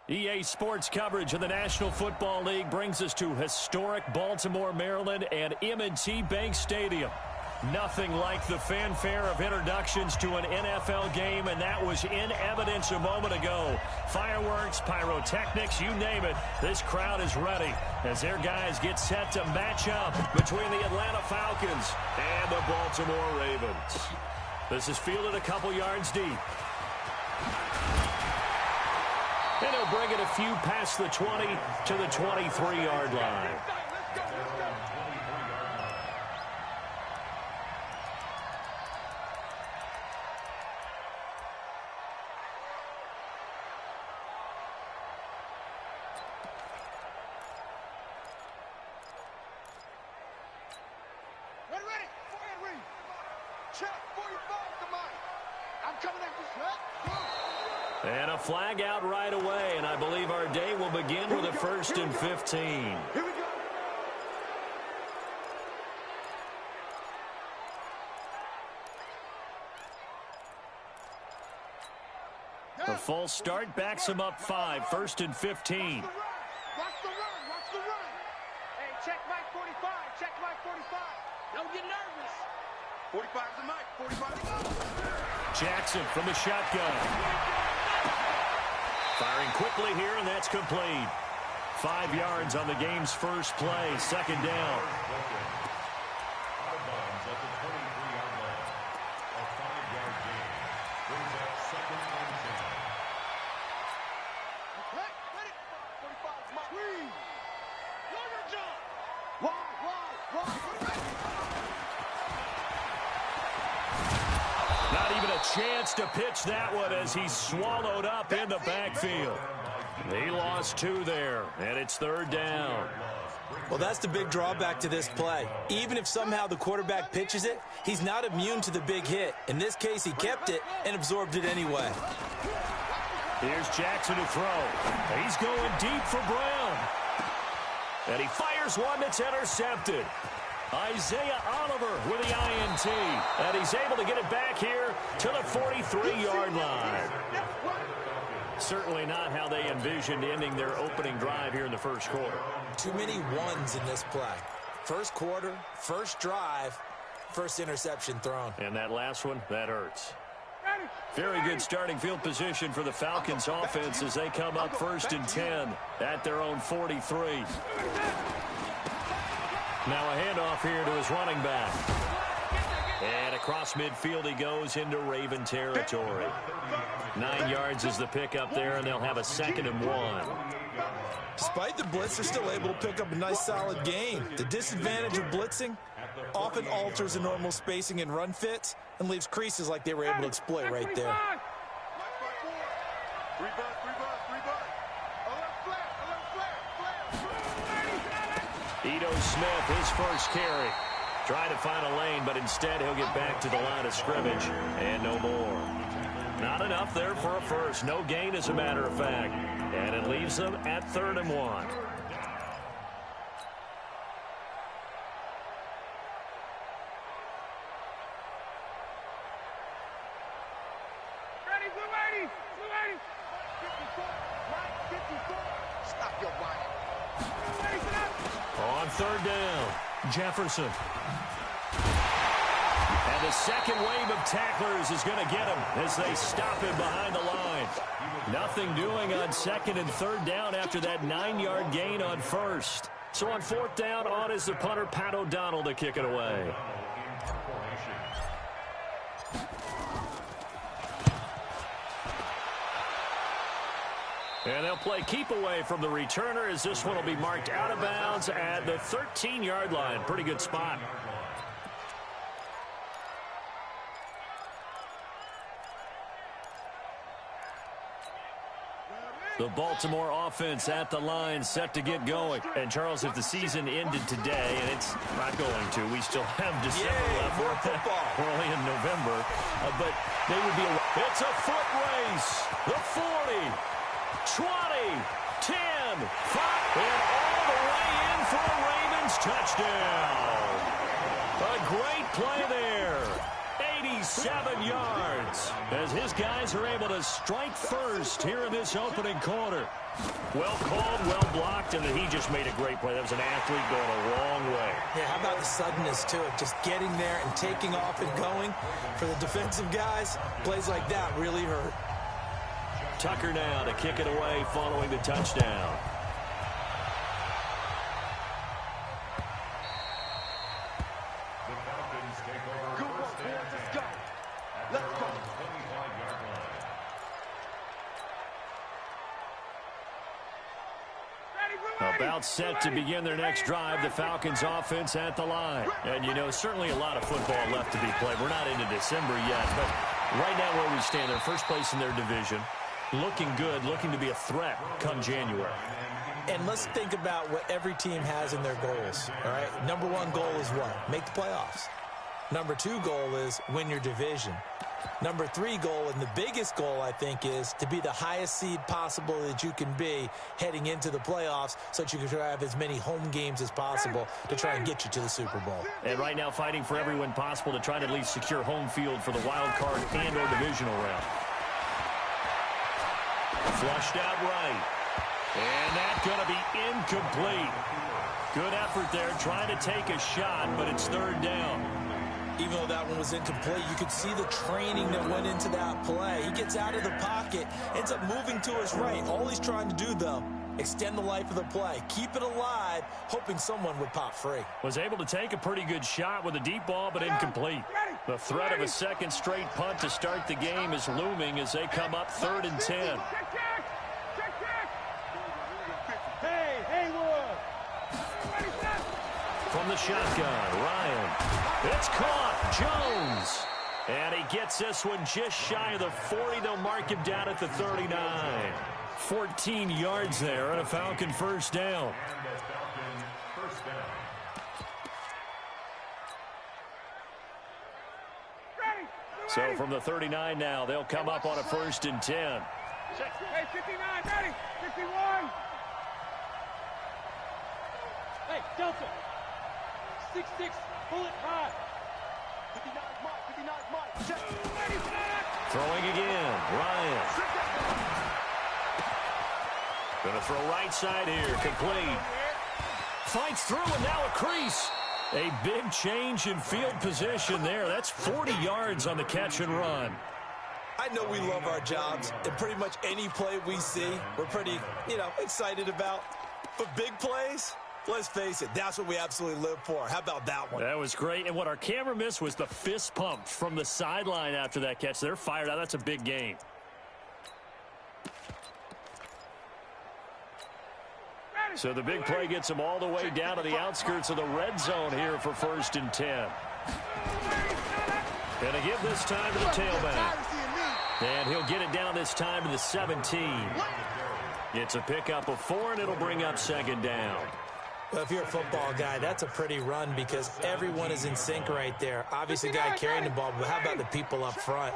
EA Sports coverage of the National Football League brings us to historic Baltimore, Maryland, and M&T Bank Stadium. Nothing like the fanfare of introductions to an NFL game, and that was in evidence a moment ago. Fireworks, pyrotechnics, you name it, this crowd is ready as their guys get set to match up between the Atlanta Falcons and the Baltimore Ravens. This is fielded a couple yards deep. And he'll bring it a few past the 20 to the 23-yard line. Ready. Go ahead, Reed. Check. 45 to Mike. I'm coming at this. And a flag out right away, and I believe our day will begin with a 1st and 15. Here we go. The false start backs him up 5, 1st and 15. Watch the run. Hey, check Mike 45. Check Mike 45. Don't get nervous. 45 to Mike. 45. Jackson from the shotgun. Firing quickly here, and that's complete. 5 yards on the game's first play, 2nd down. Not even a chance to pitch that one as he's swallowed up in the backfield. He lost 2 there, and it's 3rd down. Well, that's the big drawback to this play. Even if somehow the quarterback pitches it, he's not immune to the big hit. In this case, he kept it and absorbed it anyway. Here's Jackson to throw. He's going deep for Brown. And he fires one that's intercepted. Isaiah Oliver with the INT. And he's able to get it back here to the 43-yard line. Certainly not how they envisioned ending their opening drive here in the first quarter. Too many ones in this play. First quarter, first drive, first interception thrown. And that last one, that hurts. Very good starting field position for the Falcons offense as they come up 1st and 10 at their own 43. Now a handoff here to his running back. And across midfield he goes into Raven territory. 9 yards is the pickup there, and they'll have a 2nd and 1. Despite the blitz, they're still able to pick up a nice solid gain. The disadvantage of blitzing often alters the normal spacing and run fits and leaves creases like they were able to exploit right there. Ito Smith, his first carry. Trying to find a lane, but instead he'll get back to the line of scrimmage. And no more. Not enough there for a first. No gain, as a matter of fact. And it leaves them at 3rd and 1. Stop your whining. On 3rd down, Jefferson. And the second wave of tacklers is going to get him as they stop him behind the line. Nothing doing on 2nd and 3rd down after that 9-yard gain on 1st. So on 4th down, on is the punter, Pat O'Donnell, to kick it away. And they'll play keep away from the returner as this one will be marked out of bounds at the 13-yard line. Pretty good spot. The Baltimore offense at the line, set to get going. And, Charles, if the season ended today, and it's not going to, we still have December left. More football. We're only in November. But they would be it's a foot race. The 40, 20, 10, 5, and all the way in for a Ravens touchdown. A great play there. 80 47 yards as his guys are able to strike first here in this opening quarter. Well called, well blocked, and he just made a great play. That was an athlete going a long way. Yeah, how about the suddenness to it? Just getting there and taking off and going. For the defensive guys, plays like that really hurt. Tucker now to kick it away following the touchdown. About set to begin their next drive, the Falcons offense at the line. And, you know, certainly a lot of football left to be played. We're not into December yet, but right now where we stand, they're first place in their division. Looking good, looking to be a threat come January. And let's think about what every team has in their goals, all right? Number one goal is what? Make the playoffs. Number two goal is win your division. Number three goal, and the biggest goal, I think, is to be the highest seed possible that you can be heading into the playoffs so that you can have as many home games as possible to try and get you to the Super Bowl. And right now fighting for every win possible to try to at least secure home field for the wild card and or divisional round. Flushed out right. And that's going to be incomplete. Good effort there trying to take a shot, but it's third down. Even though that one was incomplete, you could see the training that went into that play. He gets out of the pocket, ends up moving to his right. All he's trying to do, though, extend the life of the play. Keep it alive, hoping someone would pop free. Was able to take a pretty good shot with a deep ball, but incomplete. The threat of a second straight punt to start the game is looming as they come up 3rd and 10. From the shotgun, Ryan. It's caught. Jones. And he gets this one just shy of the 40. They'll mark him down at the 39. 14 yards there and a Falcon first down. So from the 39 now, they'll come up on a 1st and 10. Hey, 59, ready, 51. Hey, Delta. 6-6, pull it high. 59 Mike, 59 Mike. Throwing again, Ryan. Gonna throw right side here, complete. Fights through and now a crease. A big change in field position there. That's 40 yards on the catch and run. I know we love our jobs, and pretty much any play we see, we're pretty, excited about. But big plays, let's face it, that's what we absolutely live for. How about that one? That was great. And what our camera missed was the fist pump from the sideline after that catch. They're fired out. That's a big game. So the big play gets them all the way down to the outskirts of the red zone here for 1st and 10. Gonna give this time to the tailback. And he'll get it down this time to the 17. It's a pickup of 4, and it'll bring up 2nd down. Well, if you're a football guy, that's a pretty run because everyone is in sync right there. Obviously, guy carrying the ball, but how about the people up front?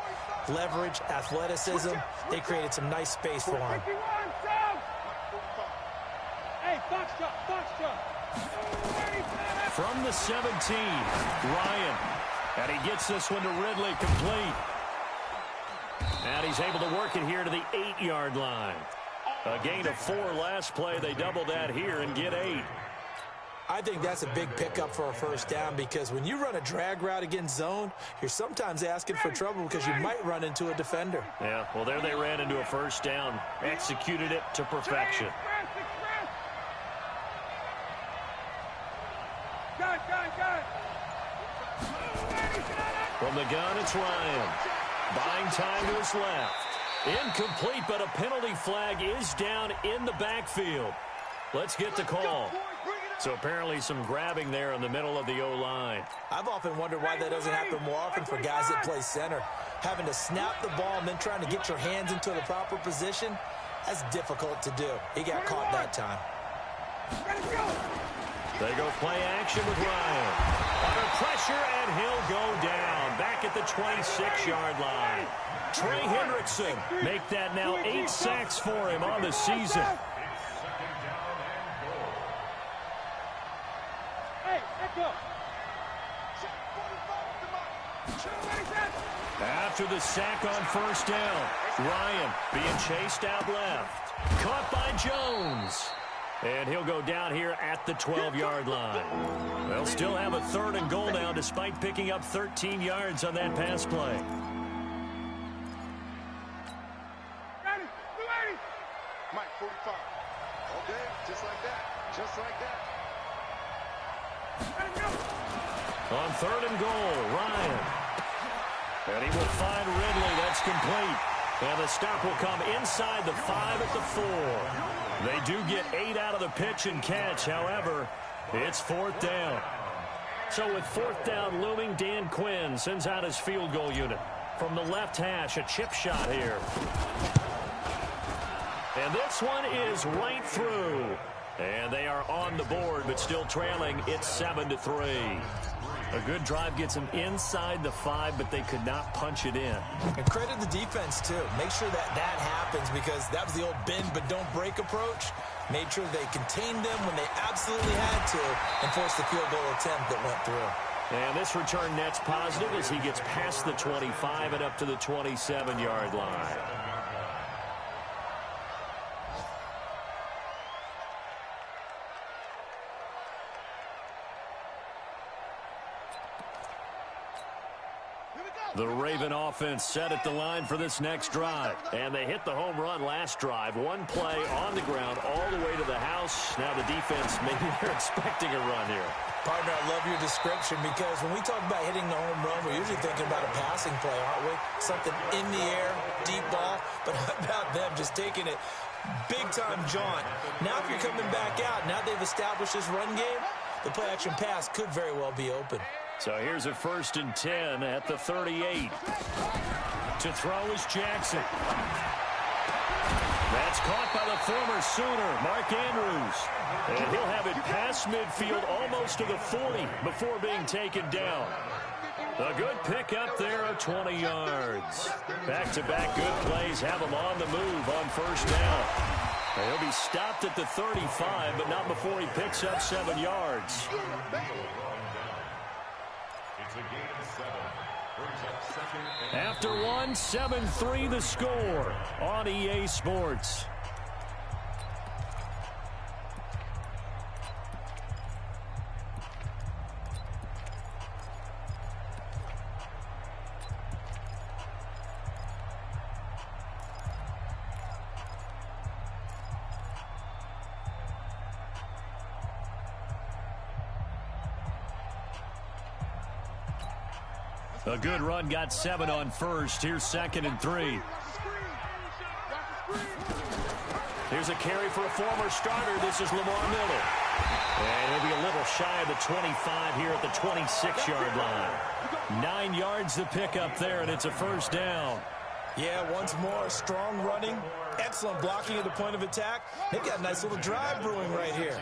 Leverage, athleticism, they created some nice space for him. From the 17, Ryan. And he gets this one to Ridley, complete. And he's able to work it here to the 8-yard line. A gain of 4 last play. They double that here and get 8. I think that's a big pickup for a 1st down because when you run a drag route against zone, you're sometimes asking for trouble because you might run into a defender. Yeah, well, there they ran into a 1st down. Executed it to perfection. From the gun, it's Ryan. Buying time to his left. Incomplete, but a penalty flag is down in the backfield. Let's get the call. So apparently some grabbing there in the middle of the O-line. I've often wondered why that doesn't happen more often for guys that play center. Having to snap the ball and then trying to get your hands into the proper position, that's difficult to do. He got caught that time. They go play action with Ryan. Under pressure, and he'll go down. Back at the 26-yard line. Trey Hendrickson make that now 8 sacks for him on the season. Hey, echo. After the sack on first down, Ryan being chased out left. Caught by Jones. And he'll go down here at the 12-yard line. They'll still have a 3rd and goal now despite picking up 13 yards on that pass play. Ready, ready. Mike, 45. Okay, just like that. Just like that. On 3rd and goal, Ryan. And he will find Ridley. That's complete. And the stop will come inside the 5 at the 4. They do get 8 out of the pitch and catch. However, it's 4th down. So with 4th down looming, Dan Quinn sends out his field goal unit. From the left hash, a chip shot here. And this one is right through. And they are on the board, but still trailing. It's 7-3. A good drive gets them inside the 5, but they could not punch it in. And credit the defense, too. Make sure that happens because that was the old bend but don't break approach. Made sure they contained them when they absolutely had to and forced the field goal attempt that went through. And this return net's positive as he gets past the 25 and up to the 27-yard line. The Raven offense set at the line for this next drive. And they hit the home run last drive. One play on the ground all the way to the house. Now the defense, maybe they're expecting a run here. Partner, I love your description because when we talk about hitting the home run, we're usually thinking about a passing play, aren't we? Something in the air, deep ball. But how about them just taking it big-time jaunt? Now if you're coming back out, now they've established this run game, the play-action pass could very well be open. So here's a 1st and 10 at the 38. To throw is Jackson. That's caught by the former Sooner, Mark Andrews. And he'll have it past midfield almost to the 40 before being taken down. A good pickup there of 20 yards. Back-to-back good plays have him on the move on first down. And he'll be stopped at the 35, but not before he picks up 7 yards. After one, 7-3 the score on EA Sports. A good run, got 7 on first. Here's 2nd and 3. Here's a carry for a former starter. This is Lamar Miller. And he'll be a little shy of the 25 here at the 26-yard line. 9 yards the pickup there, and it's a 1st down. Yeah, once more, strong running, excellent blocking at the point of attack. They've got a nice little drive brewing right here.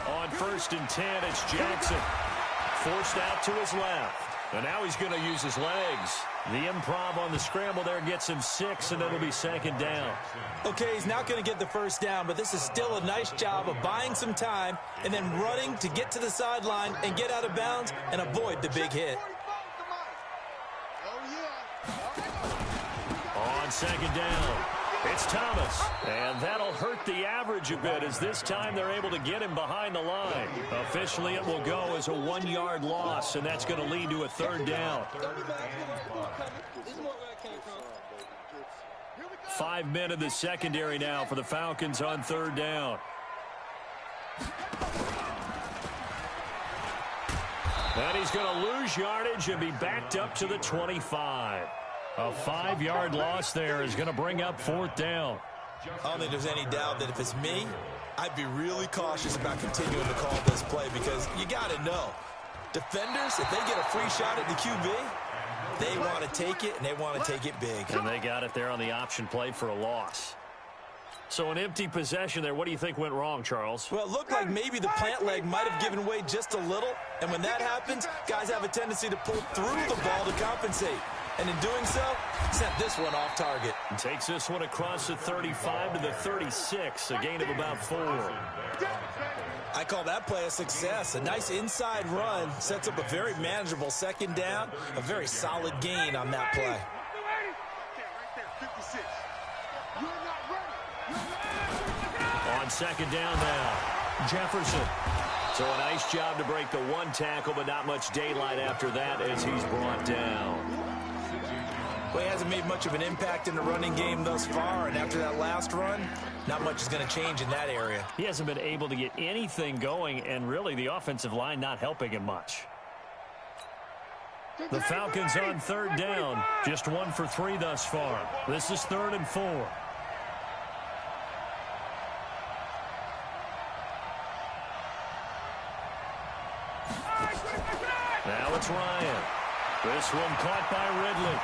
On 1st and 10, it's Jackson. Forced out to his left. And now he's going to use his legs. The improv on the scramble there gets him 6, and it'll be 2nd down. Okay, he's not going to get the 1st down, but this is still a nice job of buying some time and then running to get to the sideline and get out of bounds and avoid the big hit. On 2nd down, it's Thomas. And that'll hurt the average a bit as this time they're able to get him behind the line. Officially, it will go as a 1-yard loss, and that's going to lead to a 3rd down. 5 men in the secondary now for the Falcons on 3rd down. And he's going to lose yardage and be backed up to the 25. A 5-yard loss there is going to bring up 4th down. I don't think there's any doubt that if it's me, I'd be really cautious about continuing to call this play because you got to know, defenders, if they get a free shot at the QB, they want to take it, and they want to take it big. And they got it there on the option play for a loss. So an empty possession there. What do you think went wrong, Charles? Well, it looked like maybe the plant leg might have given way just a little, and when that happens, guys have a tendency to pull through the ball to compensate. And in doing so, sent this one off target. And takes this one across the 35 to the 36, a gain of about 4. I call that play a success. A nice inside run sets up a very manageable second down, a very solid gain on that play. Right there, 56. You're not ready. On second down now, Jefferson. So a nice job to break the one tackle, but not much daylight after that as he's brought down. Well, he hasn't made much of an impact in the running game thus far, and after that last run, not much is going to change in that area. He hasn't been able to get anything going, and really the offensive line not helping him much. The Falcons on third down, just 1 for 3 thus far. This is 3rd and 4. Now it's Ryan. This one caught by Ridley.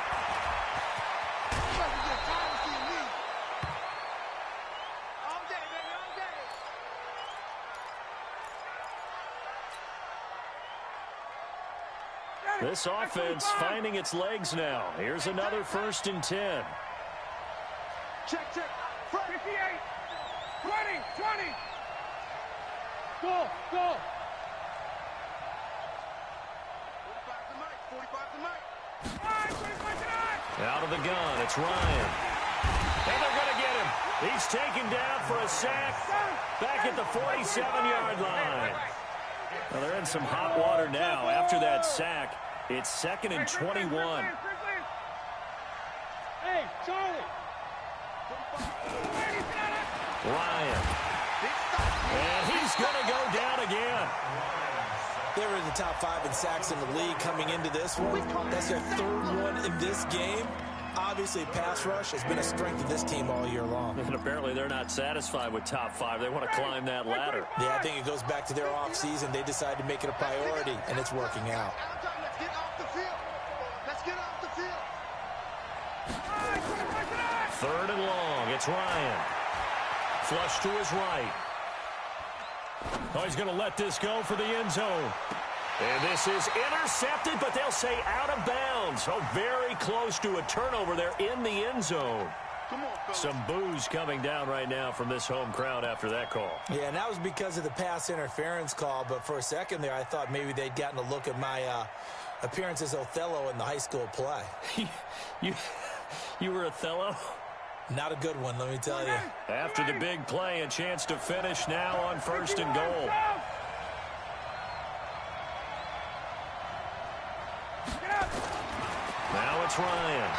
This offense finding its legs now. Here's another 1st and 10. Check. 58. 20. Go. 45 to Mike. Out of the gun, it's Ryan. And they're going to get him. He's taken down for a sack back at the 47-yard line. Well, they're in some hot water now after that sack. It's 2nd and 21. Hey, Charlie. Ryan. And he's going to go down again. They were in the top 5 in sacks in the league coming into this one. That's their 3rd one in this game. Obviously, pass rush has been a strength of this team all year long. And apparently they're not satisfied with top 5. They want to climb that ladder. Yeah, I think it goes back to their offseason. They decided to make it a priority, and it's working out. Let's get off the field. 3rd and long. It's Ryan. Flush to his right. Oh, he's going to let this go for the end zone. And this is intercepted, but they'll say out of bounds. So very close to a turnover there in the end zone. Come on, fellas. Some boos coming down right now from this home crowd after that call. Yeah, and that was because of the pass interference call. But for a second there, I thought maybe they'd gotten a look at my appearance as Othello in the high school play. You were Othello? Not a good one, let me tell you. After the big play, a chance to finish now on 1st and goal. Now it's Ryan.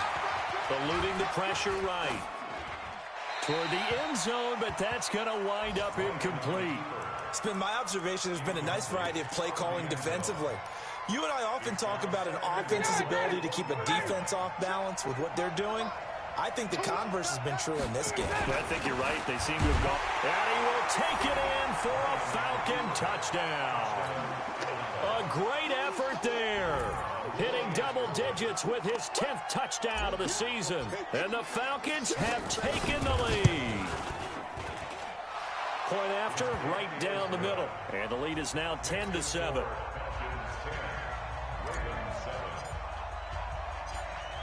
Eluding the pressure right. Toward the end zone, but that's going to wind up incomplete. It's been my observation there's been a nice variety of play calling defensively. You and I often talk about an offense's ability to keep a defense off balance with what they're doing. I think the converse has been true in this game. I think you're right. They seem to have gone. And he will take it in for a Falcon touchdown. A great effort there. Hitting double digits with his 10th touchdown of the season. And the Falcons have taken the lead. Point after, right down the middle. And the lead is now 10-7.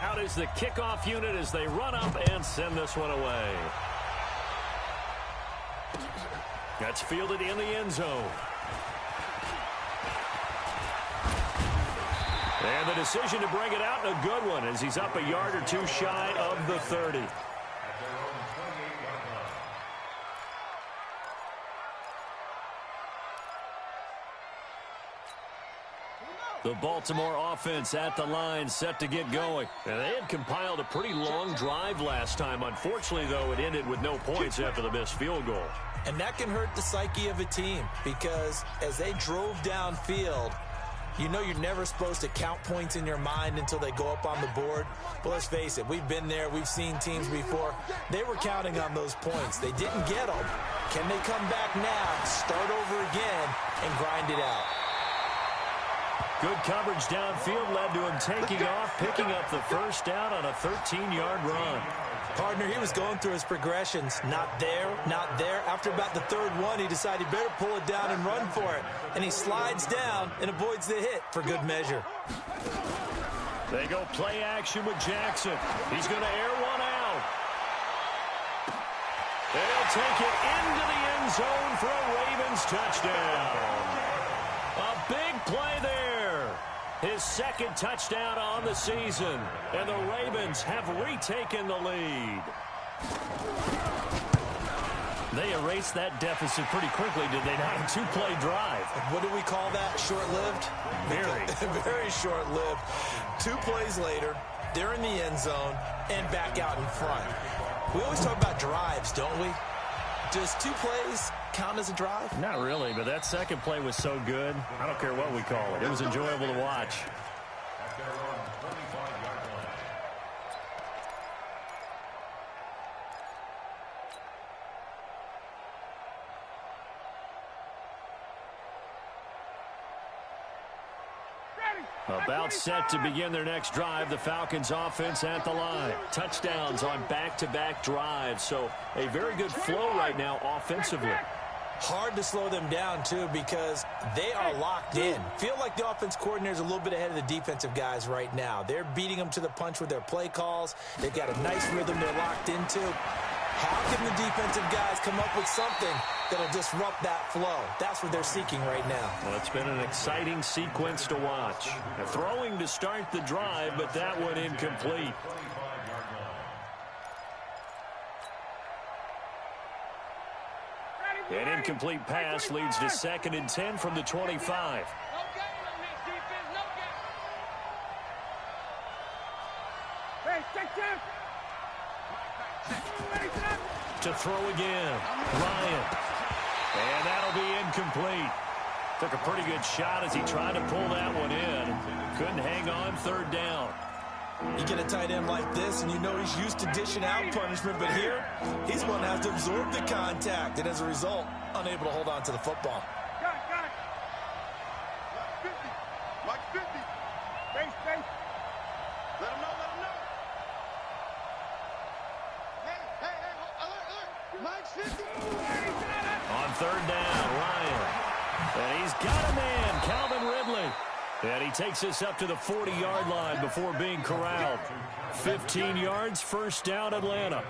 Out is the kickoff unit as they run up and send this one away. That's fielded in the end zone. And the decision to bring it out, and a good one, as he's up a yard or two shy of the 30. The Baltimore offense at the line, set to get going. And they had compiled a pretty long drive last time. Unfortunately, though, it ended with no points after the missed field goal. And that can hurt the psyche of a team, because as they drove downfield, you know you're never supposed to count points in your mind until they go up on the board. But let's face it, we've been there. We've seen teams before. They were counting on those points. They didn't get them. Can they come back now, start over again, and grind it out? Good coverage downfield led to him taking off, picking up the first down on a 13-yard run. Partner, he was going through his progressions. Not there, not there. After about the 3rd one, he decided he better pull it down and run for it. And he slides down and avoids the hit for good measure. They go play action with Jackson. He's going to air one out. They'll take it into the end zone for a Ravens touchdown. A big play there. His second touchdown on the season. And the Ravens have retaken the lead. They erased that deficit pretty quickly, did they not? A two-play drive. What do we call that? Short-lived? Very. Very short-lived. 2 plays later, they're in the end zone and back out in front. We always talk about drives, don't we? Does 2 plays count as a drive? Not really, but that second play was so good. I don't care what we call it. It was enjoyable to watch. About set to begin their next drive, the Falcons offense at the line. Touchdowns on back-to-back drives, so a very good flow right now offensively. Hard to slow them down, too, because they are locked in. Feel like the offense coordinator is a little bit ahead of the defensive guys right now. They're beating them to the punch with their play calls. They've got a nice rhythm they're locked into. How can the defensive guys come up with something that'll disrupt that flow? That's what they're seeking right now. Well, it's been an exciting sequence to watch. They're throwing to start the drive, but that one incomplete. An incomplete pass leads to 2nd and 10 from the 25. To throw again, Ryan. And that'll be incomplete. Took a pretty good shot as he tried to pull that one in. Couldn't hang on 3rd down. You get a tight end like this, and you know he's used to dishing out punishment, but here, he's one that has to absorb the contact, and as a result, unable to hold on to the football. Got it. 50. Mike 50. Base. Let him know. Hey, Mike's 50. On 3rd down, Ryan. And he's got a man, Calvin Ridley. And he takes this up to the 40-yard line before being corralled. 15 yards, 1st down, Atlanta.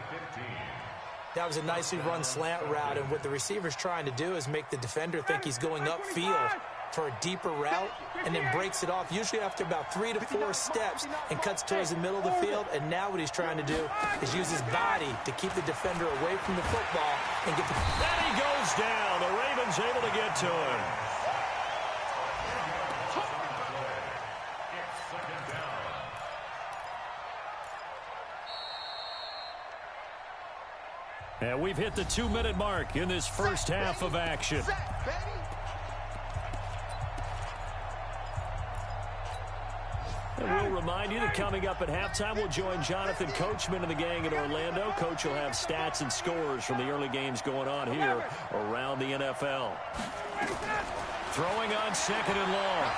That was a nicely run slant route, and what the receiver's trying to do is make the defender think he's going upfield for a deeper route, and then breaks it off, usually after about 3 to 4 steps, and cuts towards the middle of the field. And now what he's trying to do is use his body to keep the defender away from the football and get the... Then he goes down. The Ravens able to get to him. And we've hit the 2-minute mark in this first half of action. And we'll remind you that coming up at halftime, we'll join Jonathan Coachman and the gang in Orlando. Coach will have stats and scores from the early games going on here around the NFL. Throwing on 2nd and long.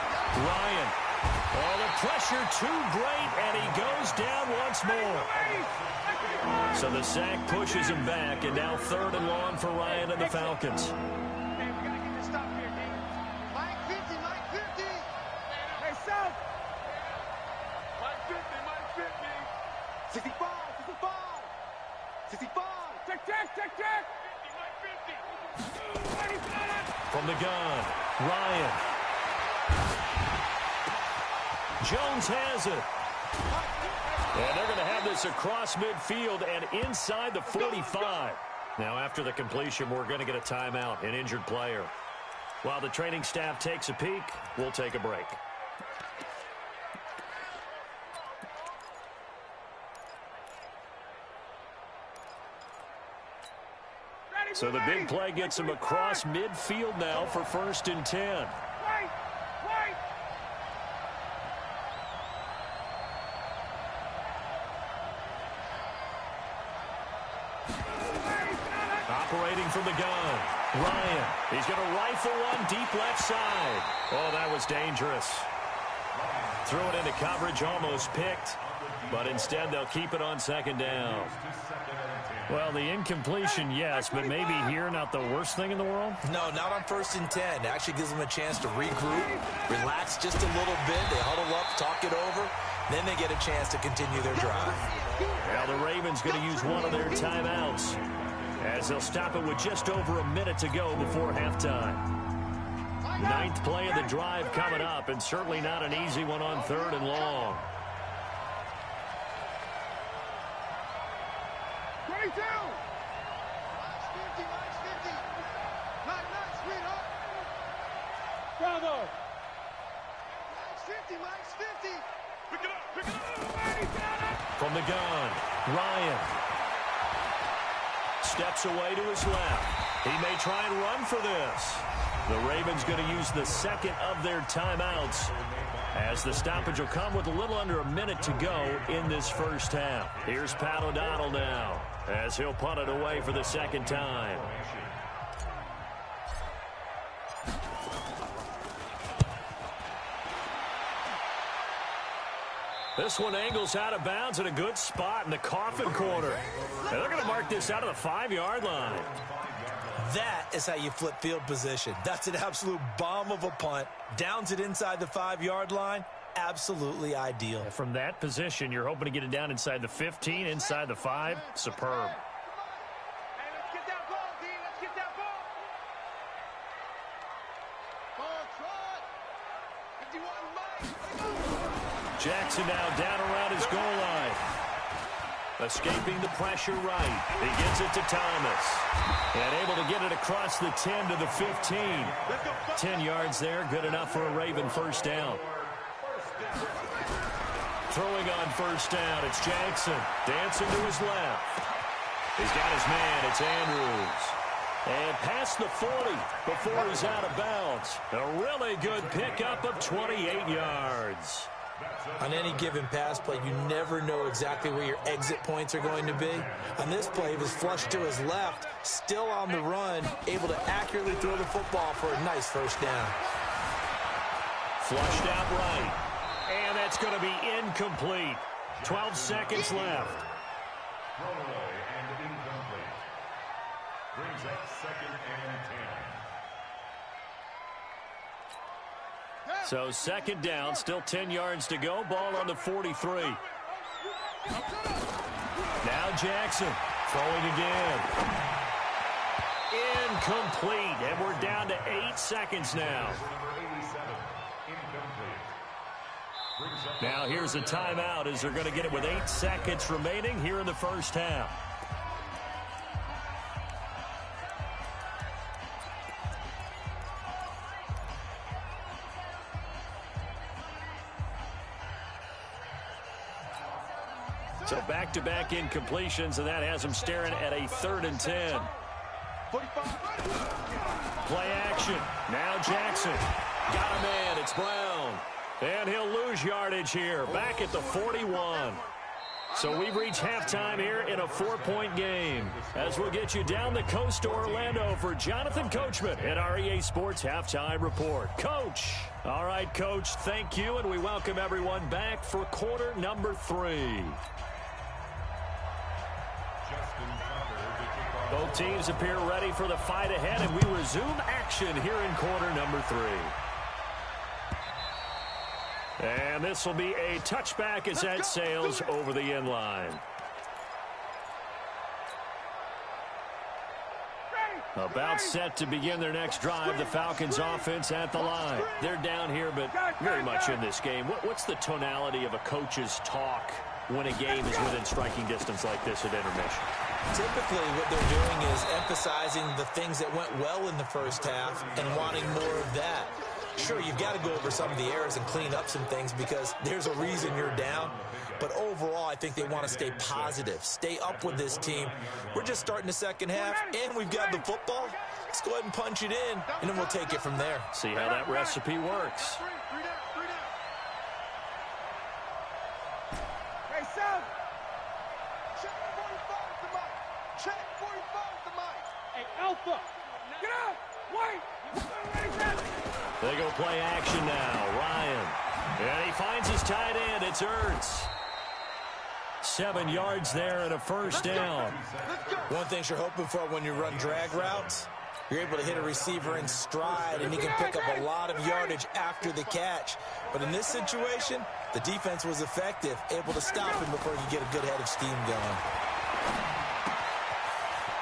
Ryan. Oh, the pressure too great, and he goes down once more. So the sack pushes him back, and now 3rd and long for Ryan and the Falcons. Hey, we gotta get this stop here, D. Mike 50. Hey, South. Mike 50. 65. 65. Check. 50, Mike 50. From the gun, Ryan. Jones has it. And they're going to have this across midfield and inside the 45. Now, after the completion, we're going to get a timeout, an injured player. While the training staff takes a peek, we'll take a break. So the big play gets him across midfield now for 1st and 10. Operating from the gun, Ryan. He's going to rifle one deep left side. Oh, that was dangerous. Threw it into coverage, almost picked. But instead, they'll keep it on 2nd down. Well, the incompletion, yes, but maybe here not the worst thing in the world? No, not on 1st and 10. It actually gives them a chance to regroup, relax just a little bit. They huddle up, talk it over. Then they get a chance to continue their drive. Well, the Ravens going to use one of their timeouts. as they'll stop it with just over a minute to go before halftime. Ninth play of the drive coming up, and certainly not an easy one on 3rd and long. 22. Minus 50, minus 50. Nice, sweetheart. Bravo. Minus 50, minus 50. Pick it up, pick it up. From the gun, Ryan steps away to his left. He may try and run for this. The Ravens going to use the second of their timeouts, as the stoppage will come with a little under a minute to go in this first half. Here's Pat O'Donnell now, as he'll punt it away for the second time. This one angles out of bounds in a good spot in the coffin corner. And they're going to mark this out of the 5-yard line. That is how you flip field position. That's an absolute bomb of a punt. Downs it inside the 5-yard line. Absolutely ideal. From that position, you're hoping to get it down inside the 15, inside the 5. Superb. Hey, let's get that ball, D. Let's get that ball. Ball, trot. 51, Mike. Jackson now down around his goal line. Escaping the pressure right. He gets it to Thomas. And able to get it across the 10 to the 15. 10 yards there, good enough for a Raven first down. Throwing on first down, it's Jackson. Dancing to his left. He's got his man, it's Andrews. And past the 40 before he's out of bounds. A really good pickup of 28 yards. On any given pass play, you never know exactly where your exit points are going to be. On this play, he was flushed to his left, still on the run, able to accurately throw the football for a nice first down. Flushed out right. And that's going to be incomplete. 12 seconds left. Throwaway and incomplete. Brings up 2nd and 10. So 2nd down, still 10 yards to go. Ball on the 43. Now Jackson throwing again. Incomplete. And we're down to 8 seconds now. Now here's a timeout as they're going to get it with 8 seconds remaining here in the first half. So back-to-back incompletions, and that has them staring at a 3rd and 10. Play action. Now Jackson. Got a man. It's Brown. And he'll lose yardage here. Back at the 41. So we've reached halftime here in a 4-point game. As we'll get you down the coast to Orlando for Jonathan Coachman at our EA Sports Halftime Report. Coach. All right, Coach, thank you, and we welcome everyone back for quarter number 3. Both teams appear ready for the fight ahead, and we resume action here in quarter number 3. And this will be a touchback as that sails over the end line. About set to begin their next drive, the Falcons offense at the line. They're down here, but very much in this game. What's the tonality of a coach's talk when a game is within striking distance like this at intermission? Typically, what they're doing is emphasizing the things that went well in the first half and wanting more of that. Sure, you've got to go over some of the errors and clean up some things because there's a reason you're down. But overall, I think they want to stay positive, stay up with this team. We're just starting the second half, and we've got the football. Let's go ahead and punch it in, and then we'll take it from there. See how that recipe works. Hey, Sam. Check 45 the mic. Check 45 the mic. Hey, Alpha. Get up. Wait. They go play action now. Ryan. And he finds his tight end. It's Ertz. 7 yards there and a first down. One thing you're hoping for when you run drag routes, you're able to hit a receiver in stride, and he can pick up a lot of yardage after the catch. But in this situation, the defense was effective, able to stop him before he could get a good head of steam going.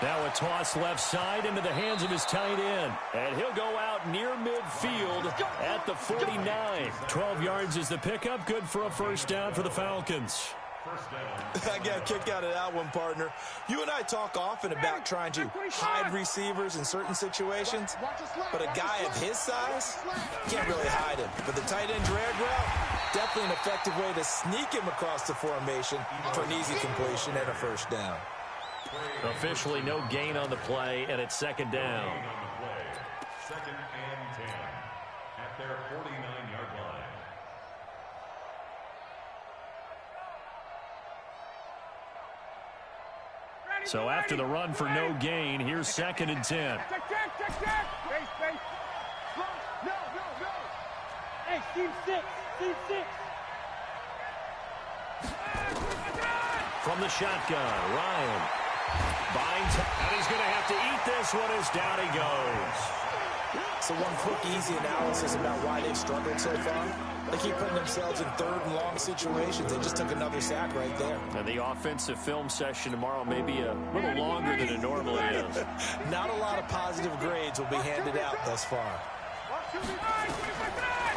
Now a toss left side into the hands of his tight end. And he'll go out near midfield at the 49. 12 yards is the pickup. Good for a first down for the Falcons. I got a kick out of that one, partner. You and I talk often about trying to hide receivers in certain situations, but a guy of his size can't really hide him. But the tight end drag route, definitely an effective way to sneak him across the formation for an easy completion and a first down. Officially no gain on the play, and it's second down. Second and 10 at their 49-yard line. So after the run for no gain, here's second and 10. Check. Base. No. Hey, team six. From the shotgun, Ryan. Buying time, and he's going to have to eat this one as down he goes. So one quick, easy analysis about why they've struggled so far. They keep putting themselves in third and long situations. They just took another sack right there. And the offensive film session tomorrow may be a little longer than it normally is. Not a lot of positive grades will be handed out thus far.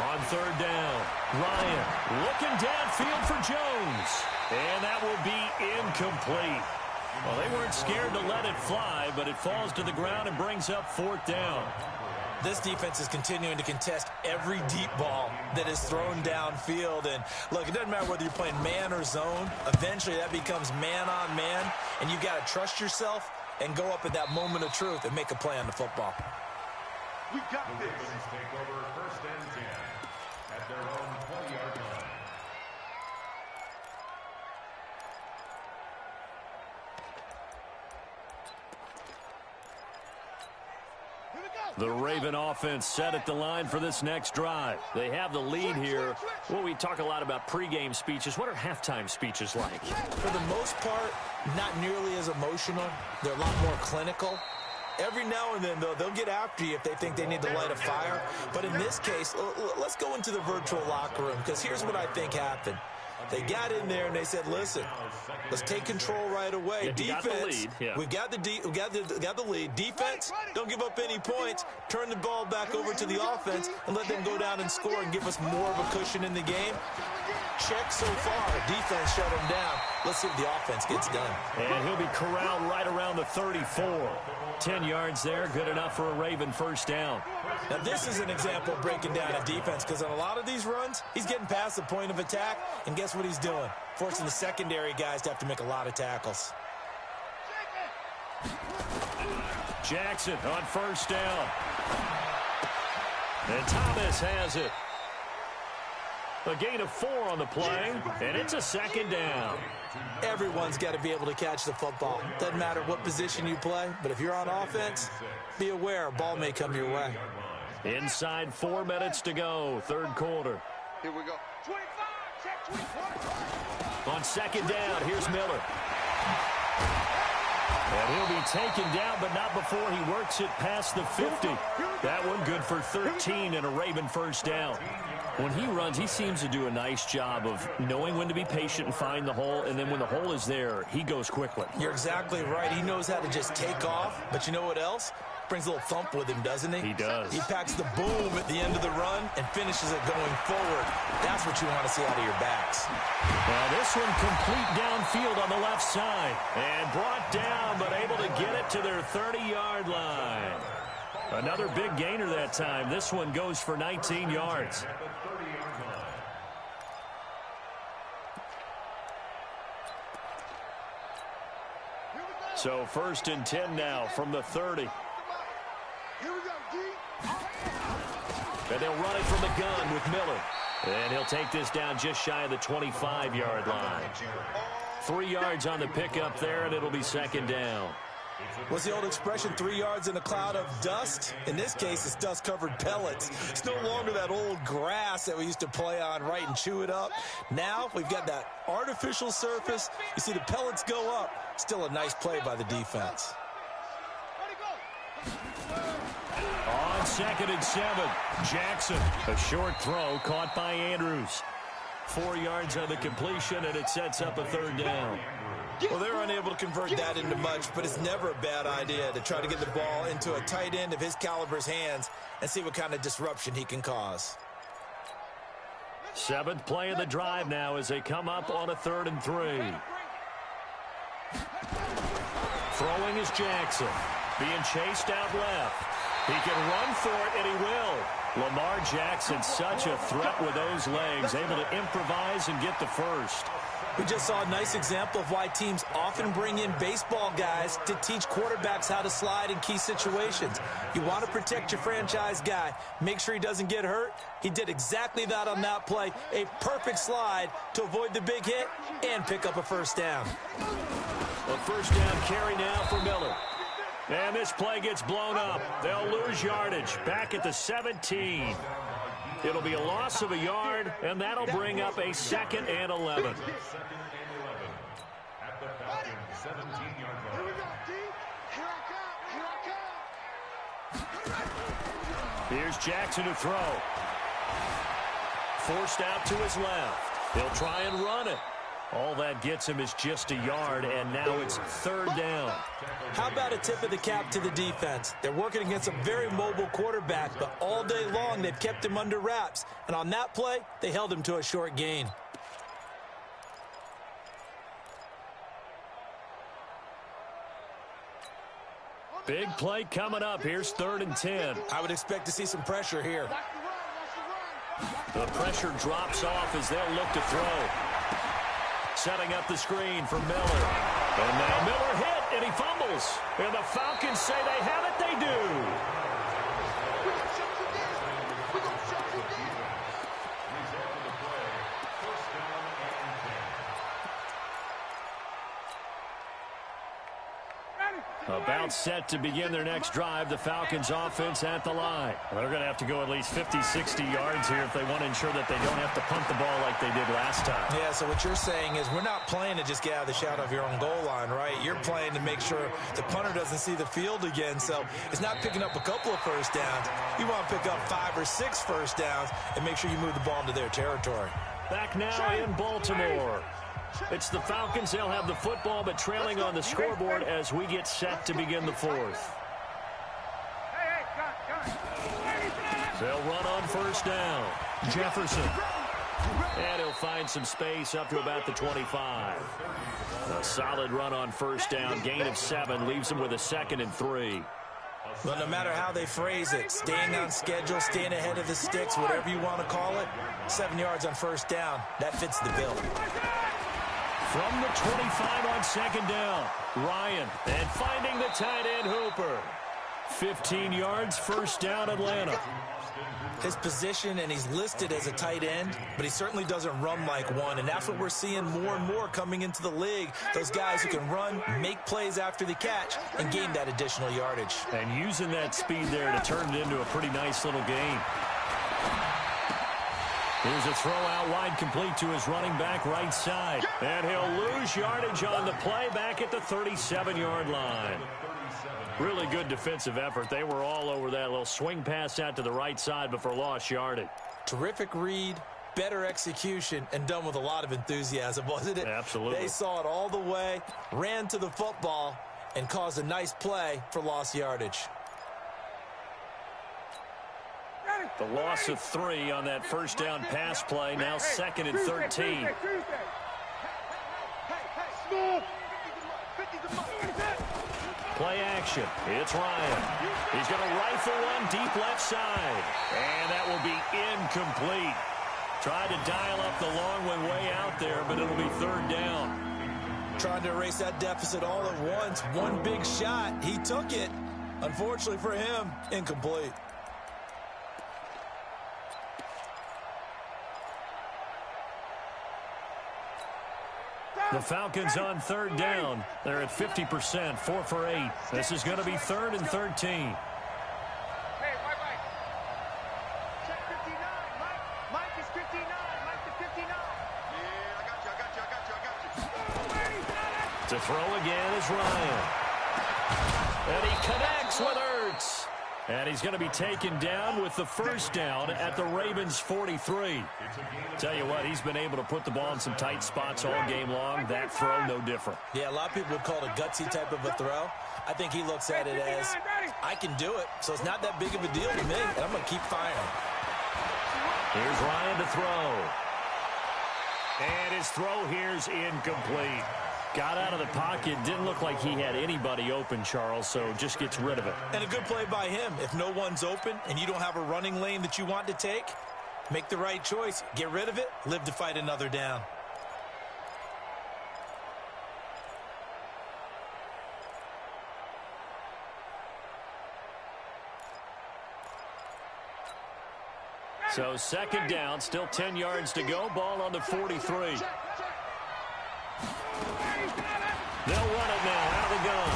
On third down, Ryan looking downfield for Jones. And that will be incomplete. Well, they weren't scared to let it fly, but it falls to the ground and brings up fourth down. This defense is continuing to contest every deep ball that is thrown downfield. And, look, it doesn't matter whether you're playing man or zone. Eventually, that becomes man-on-man, and you've got to trust yourself and go up at that moment of truth and make a play on the football. We got The this. Ravens take over first and 10 at their own 20-yard line. The Raven offense set at the line for this next drive. They have the lead here. Well, we talk a lot about pregame speeches. What are halftime speeches like? For the most part, not nearly as emotional. They're a lot more clinical. Every now and then, though, they'll get after you if they think they need to light a fire. But in this case, let's go into the virtual locker room, because here's what I think happened. They got in there and they said, listen, let's take control right away. Yeah, Defense, we've got the lead. Defense, don't give up any points. Turn the ball back over to the offense and let them go down and score and give us more of a cushion in the game. Check so far. Defense shut him down. Let's see if the offense gets done. And he'll be corralled right around the 34. 10 yards there, good enough for a Raven first down. Now, this is an example of breaking down a defense, because on a lot of these runs, he's getting past the point of attack, and guess what he's doing? Forcing the secondary guys to have to make a lot of tackles. Jackson on first down. And Thomas has it. A gain of 4 on the play, and it's a second down. Everyone's got to be able to catch the football. Doesn't matter what position you play, but if you're on offense, be aware a ball may come your way. Inside 4 minutes to go, third quarter. Here we go. 25, check 25. On second down, here's Miller. And he'll be taken down, but not before he works it past the 50. That one good for 13 and a Raven first down. When he runs, he seems to do a nice job of knowing when to be patient and find the hole, and then when the hole is there, he goes quickly. You're exactly right. He knows how to just take off, but you know what else? Brings a little thump with him, doesn't he? He does. He packs the boom at the end of the run and finishes it going forward. That's what you want to see out of your backs. Now this one complete downfield on the left side. And brought down, but able to get it to their 30-yard line. Another big gainer that time. This one goes for 19 yards. So first and 10 now from the 30. Here we go, D. And they'll run it from the gun with Miller. And he'll take this down just shy of the 25-yard line. 3 yards on the pickup there, and it'll be second down. What's the old expression, 3 yards in a cloud of dust? In this case, it's dust-covered pellets. It's no longer that old grass that we used to play on, right, and chew it up. Now we've got that artificial surface. You see the pellets go up. Still a nice play by the defense. On second and 7, Jackson. A short throw caught by Andrews. 4 yards on the completion, and it sets up a third down. Well, they're unable able to convert that into much, but it's never a bad idea to try to get the ball into a tight end of his caliber's hands and see what kind of disruption he can cause. 7th play of the drive now as they come up on a 3rd and 3. Throwing is Jackson. Being chased out left. He can run for it, and he will. Lamar Jackson, such a threat with those legs, able to improvise and get the first. We just saw a nice example of why teams often bring in baseball guys to teach quarterbacks how to slide in key situations. You want to protect your franchise guy. Make sure he doesn't get hurt. He did exactly that on that play. A perfect slide to avoid the big hit and pick up a first down. A first down carry now for Miller. And this play gets blown up. They'll lose yardage back at the 17. It'll be a loss of a yard, and that'll bring up a 2nd and 11. Second and 11 at the Falcons' 17-yard line. Here we go, D. Here I come. Here's Jackson to throw. Forced out to his left. He'll try and run it. All that gets him is just a yard, and now it's 3rd down. How about a tip of the cap to the defense? They're working against a very mobile quarterback, but all day long they've kept him under wraps. And on that play, they held him to a short gain. Big play coming up. Here's 3rd and 10. I would expect to see some pressure here. The pressure drops off as they'll look to throw. Setting up the screen for Miller. And now Miller hit, and he fumbles. And the Falcons say they have it. They do. We're going to shut you down. We're going to shut you down. Result of the play, first down and 10. About set to begin their next drive. The Falcons offense at the line. Well, they're going to have to go at least 50, 60 yards here if they want to ensure that they don't have to punt the ball like they did last time. Yeah, so what you're saying is we're not playing to just get out of the shadow of your own goal line, right? You're playing to make sure the punter doesn't see the field again. So it's not picking up a couple of first downs. You want to pick up 5 or 6 first downs and make sure you move the ball into their territory. Back now in Baltimore. It's the Falcons. They'll have the football, but trailing on the scoreboard as we get set to begin the 4th. They'll run on first down. Jefferson. And he'll find some space up to about the 25. A solid run on first down. Gain of 7 leaves him with a 2nd and 3. Well, no matter how they phrase it, staying on schedule, staying ahead of the sticks, whatever you want to call it, 7 yards on first down, that fits the bill. From the 25 on 2nd down, Ryan, and finding the tight end Hooper. 15 yards, first down, Atlanta. His position, and he's listed as a tight end, but he certainly doesn't run like one, and that's what we're seeing more and more coming into the league. Those guys who can run, make plays after the catch, and gain that additional yardage. And using that speed there to turn it into a pretty nice little game. Here's a throw out wide, complete to his running back right side. And he'll lose yardage on the play back at the 37-yard line. Really good defensive effort. They were all over that little swing pass out to the right side before lost yardage. Terrific read, better execution, and done with a lot of enthusiasm, wasn't it? Absolutely. They saw it all the way, ran to the football, and caused a nice play for lost yardage. The loss of 3 on that first down pass play. Now 2nd and 13. Play action. It's Ryan. He's going to rifle one deep left side. And that will be incomplete. Tried to dial up the long way out there, but it'll be 3rd down. Trying to erase that deficit all at once. One big shot. He took it. Unfortunately for him, incomplete. The Falcons on 3rd down. They're at 50%, 4 for 8. This is going to be 3rd and 13. Hey, Mike. Check 59. Mike is 59. Mike to 59. Yeah, I got you. To throw again is Ryan. And he connects with Ertz. And he's going to be taken down with the first down at the Ravens' 43. Tell you what, he's been able to put the ball in some tight spots all game long. That throw, no different. Yeah, a lot of people would call it a gutsy type of a throw. I think he looks at it as, I can do it, so it's not that big of a deal to me, and I'm going to keep firing. Here's Ryan to throw. And his throw here's incomplete. Got out of the pocket. Didn't look like he had anybody open, Charles, so just gets rid of it. And a good play by him. If no one's open and you don't have a running lane that you want to take, make the right choice. Get rid of it. Live to fight another down. So second down, still 10 yards to go. Ball on the 43. They'll run it now out of the gun.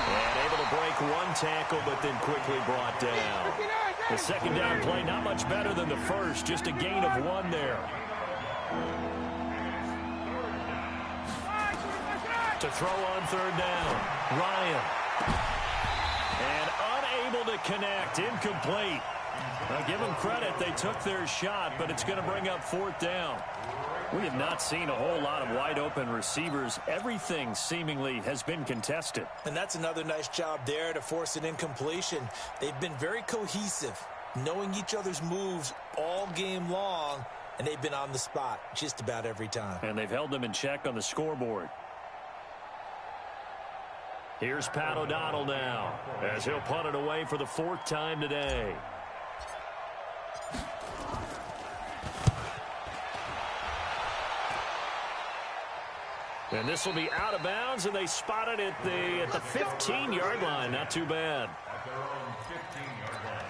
And able to break one tackle, but then quickly brought down. The second down play not much better than the first, just a gain of one there. To throw on third down, Ryan. And unable to connect, incomplete. Now give them credit, they took their shot, but it's going to bring up fourth down. We have not seen a whole lot of wide-open receivers. Everything seemingly has been contested. And that's another nice job there to force an incompletion. They've been very cohesive, knowing each other's moves all game long, and they've been on the spot just about every time. And they've held them in check on the scoreboard. Here's Pat O'Donnell now, as he'll punt it away for the fourth time today. And this will be out of bounds, and they spot it at the 15-yard line. Not too bad. At their own 15-yard line.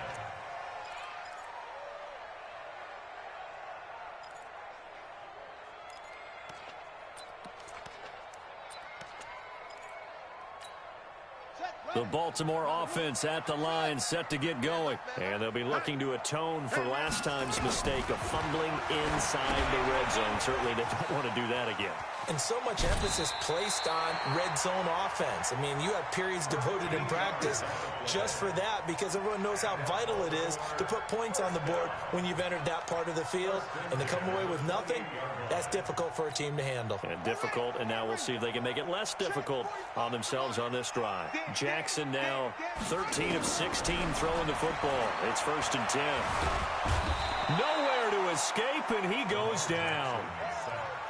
The Baltimore offense at the line, set to get going. And they'll be looking to atone for last time's mistake of fumbling inside the red zone. Certainly they don't want to do that again. And so much emphasis placed on red zone offense. I mean, you have periods devoted in practice just for that, because everyone knows how vital it is to put points on the board when you've entered that part of the field. And to come away with nothing, that's difficult for a team to handle. And difficult, and now we'll see if they can make it less difficult on themselves on this drive. Jackson now 13 of 16 throwing the football. It's 1st and 10. Nowhere to escape, and he goes down.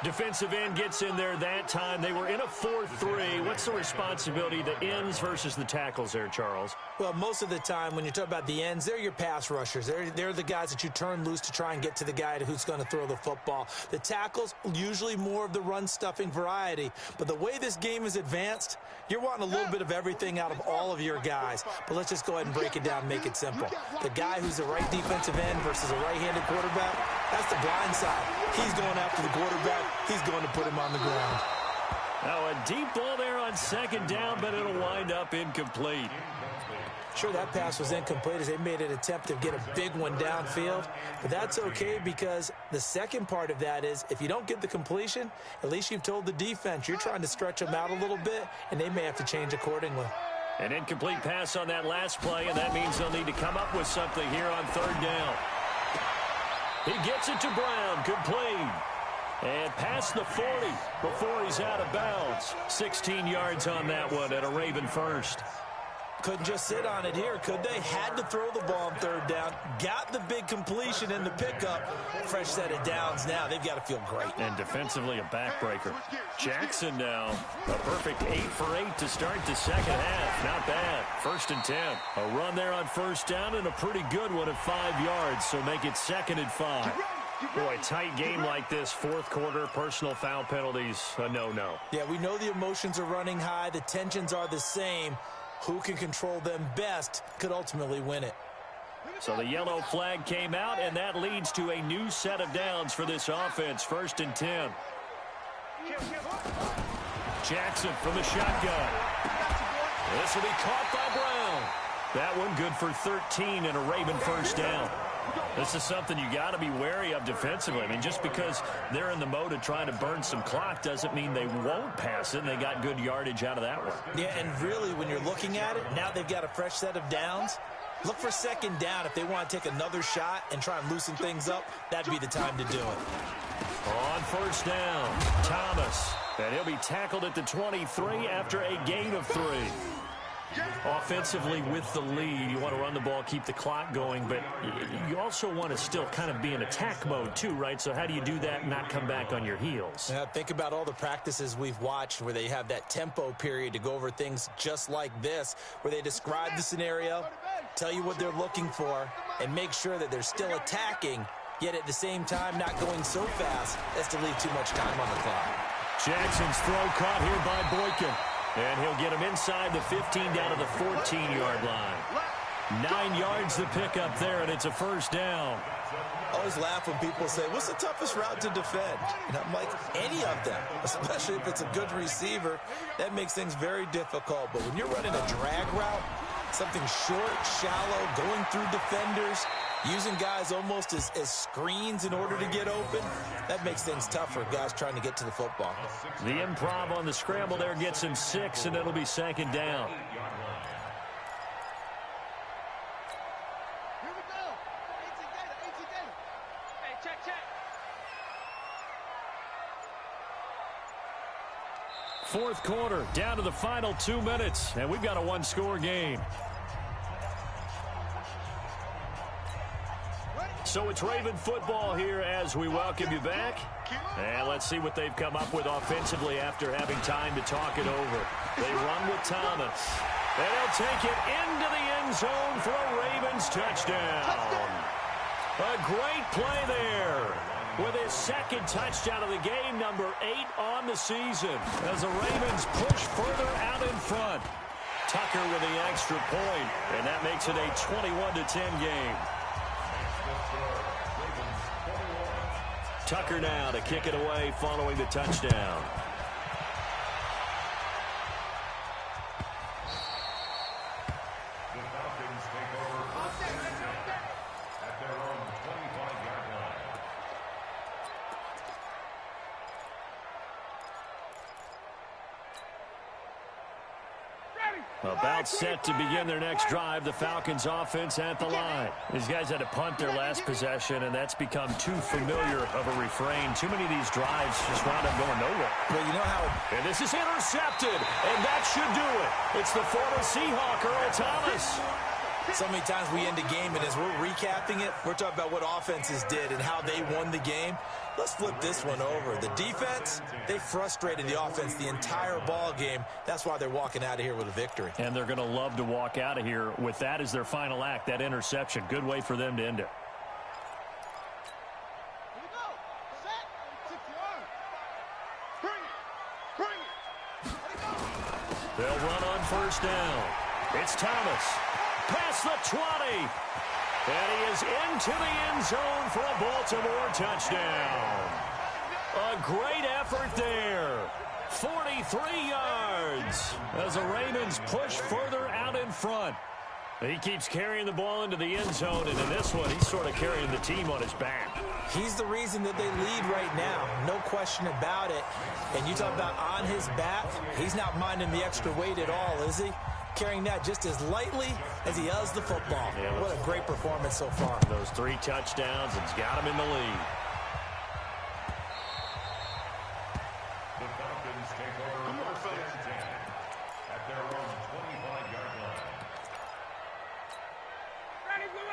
Defensive end gets in there that time. They were in a 4-3. What's the responsibility, the ends versus the tackles there, Charles? Well, most of the time when you talk about the ends, they're your pass rushers. They're the guys that you turn loose to try and get to the guy who's going to throw the football. The tackles, usually more of the run-stuffing variety. But the way this game is advanced, you're wanting a little bit of everything out of all of your guys. But let's just go ahead and break it down and make it simple. The guy who's the right defensive end versus a right-handed quarterback, that's the blind side. He's going after the quarterback. He's going to put him on the ground. Now a deep ball there on second down, but it'll wind up incomplete. Sure, that pass was incomplete as they made an attempt to get a big one downfield. But that's okay, because the second part of that is if you don't get the completion, at least you've told the defense you're trying to stretch them out a little bit, and they may have to change accordingly. An incomplete pass on that last play, and that means they'll need to come up with something here on third down. He gets it to Brown, complete. And past the 40 before he's out of bounds. 16 yards on that one at a Raven first. Couldn't just sit on it here, could they? Had to throw the ball on third down. Got the big completion in the pickup. Fresh set of downs now. They've got to feel great. And defensively a backbreaker. Jackson now a perfect 8 for 8 to start the second half. Not bad. 1st and 10. A run there on first down and a pretty good one at 5 yards. So make it 2nd and 5. Boy, tight game like this, fourth quarter, personal foul penalties, a no-no. Yeah, we know the emotions are running high. The tensions are the same. Who can control them best could ultimately win it. So the yellow flag came out, and that leads to a new set of downs for this offense. 1st and 10. Jackson from the shotgun. This will be caught by Brown. That one good for 13 and a Raven first down. This is something you got to be wary of defensively. I mean, just because they're in the mode of trying to burn some clock doesn't mean they won't pass it, and they got good yardage out of that one. Yeah, and really, when you're looking at it, now they've got a fresh set of downs. Look for second down. If they want to take another shot and try and loosen things up, that'd be the time to do it. On first down, Thomas. And he'll be tackled at the 23 after a gain of 3. Offensively with the lead, you want to run the ball, keep the clock going, but you also want to still kind of be in attack mode too, right? So how do you do that and not come back on your heels? Yeah, think about all the practices we've watched where they have that tempo period to go over things just like this, where they describe the scenario, tell you what they're looking for, and make sure that they're still attacking, yet at the same time not going so fast as to leave too much time on the clock. Jackson's throw caught here by Boykin. And he'll get him inside the 15 down to the 14-yard line. 9 yards to pick up there, and it's a first down. I always laugh when people say, what's the toughest route to defend? And I'm like, any of them, especially if it's a good receiver. That makes things very difficult. But when you're running a drag route, something short, shallow, going through defenders, using guys almost as screens in order to get open, that makes things tough for guys trying to get to the football. The improv on the scramble there gets him 6, and it'll be second down. Here we go. 18 data. Hey, check. Fourth quarter, down to the final 2 minutes, and we've got a one-score game. So it's Raven football here as we welcome you back. And let's see what they've come up with offensively after having time to talk it over. They run with Thomas. And he'll take it into the end zone for a Ravens touchdown. A great play there. With his second touchdown of the game, number 8 on the season. As the Ravens push further out in front. Tucker with the extra point. And that makes it a 21-10 game. Tucker now to kick it away following the touchdown. The Falcons take over at their own 25-yard line. About set to begin their next drive, the Falcons offense at the line. These guys had to punt their last possession, and that's become too familiar of a refrain. Too many of these drives just wound up going nowhere. Well, you know how... And this is intercepted, and that should do it. It's the former Seahawk, Earl Thomas. So many times we end a game, and as we're recapping it, we're talking about what offenses did and how they won the game. Let's flip this one over. The defense, they frustrated the offense the entire ball game. That's why they're walking out of here with a victory. And they're going to love to walk out of here with that as their final act, that interception. Good way for them to end it. Here we go. Set. 6 yards. Bring it. They'll run on first down. It's Thomas. Past the 20. And he is into the end zone for a Baltimore touchdown. A great effort there. 43 yards as the Ravens push further out in front. He keeps carrying the ball into the end zone, and in this one, he's sort of carrying the team on his back. He's the reason that they lead right now. No question about it. And you talk about on his back, he's not minding the extra weight at all, is he? Carrying that just as lightly as he does the football. Yeah, what a great performance so far. Those 3 touchdowns, it's got him in the lead. The Falcons take over first and 10 at their own 25-yard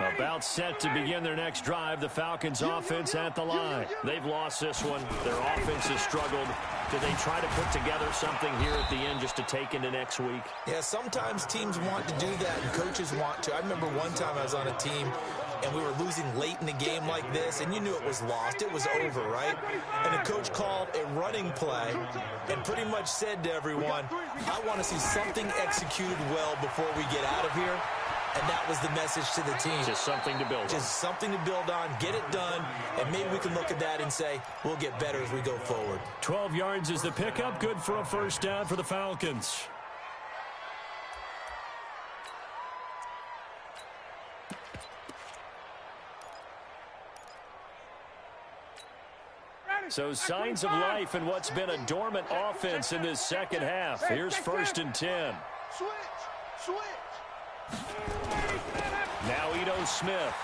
line. About set to begin their next drive, the Falcons offense at the line. They've lost this one. Their offense has struggled. Do they try to put together something here at the end just to take into next week? Yeah, sometimes teams want to do that and coaches want to. I remember one time I was on a team and we were losing late in the game like this, and you knew it was lost. It was over, right? And the coach called a running play and pretty much said to everyone, I want to see something executed well before we get out of here. And that was the message to the team. Just something to build on. Just something to build on, get it done, and maybe we can look at that and say, we'll get better as we go forward. 12 yards is the pickup. Good for a first down for the Falcons. So signs of life in what's been a dormant offense in this second half. Here's first and 10. Switch. Now Ito Smith.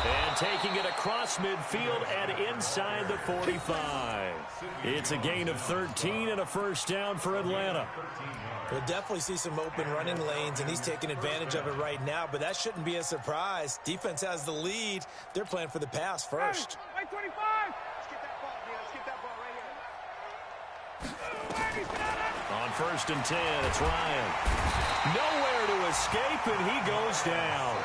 And taking it across midfield and inside the 45. It's a gain of 13 and a first down for Atlanta. We'll definitely see some open running lanes, and he's taking advantage of it right now, but that shouldn't be a surprise. Defense has the lead. They're playing for the pass first. Hey, 25. Let's get that ball, man. Let's get that ball right here. On 1st and 10, it's Ryan. Nowhere to escape, and he goes down.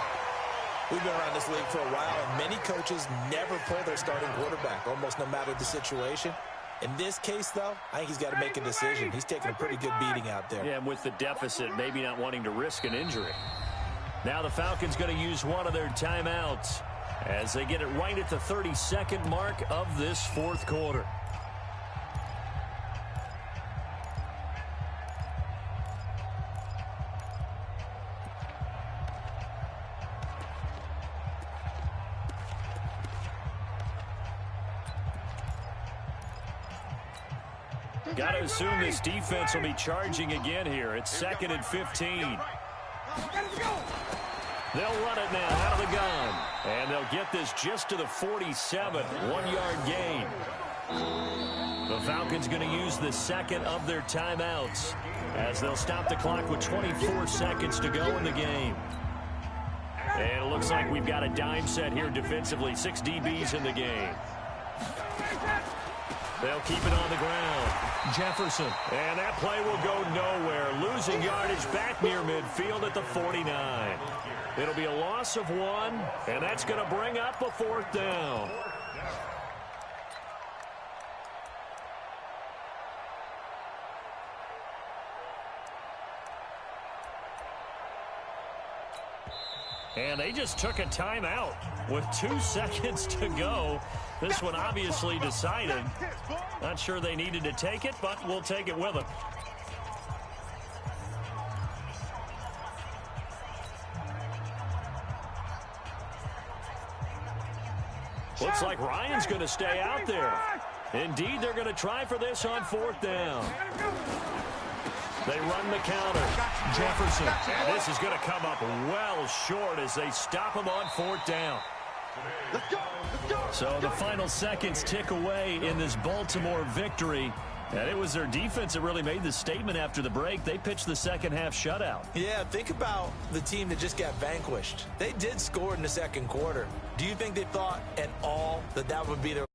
We've been around this league for a while, and many coaches never pull their starting quarterback, almost no matter the situation. In this case, though, I think he's got to make a decision. He's taking a pretty good beating out there. Yeah, and with the deficit, maybe not wanting to risk an injury. Now the Falcons going to use one of their timeouts as they get it right at the 32nd mark of this 4th quarter. Got to assume this defense will be charging again here. It's 2nd and 15. They'll run it now out of the gun. And they'll get this just to the 47. 1-yard gain. The Falcons going to use the 2nd of their timeouts as they'll stop the clock with 24 seconds to go in the game. And it looks like we've got a dime set here defensively. 6 DBs in the game. They'll keep it on the ground. Jefferson. And that play will go nowhere. Losing yardage back near midfield at the 49. It'll be a loss of 1, and that's going to bring up a 4th down. And they just took a timeout with 2 seconds to go. This one obviously decided. Not sure they needed to take it, but we'll take it with them. Looks like Ryan's going to stay out there. Indeed, they're going to try for this on 4th down. They run the counter. Jefferson. And this is going to come up well short as they stop him on 4th down. So the final seconds tick away in this Baltimore victory. And it was their defense that really made the statement after the break. They pitched the second half shutout. Yeah, think about the team that just got vanquished. They did score in the 2nd quarter. Do you think they thought at all that that would be their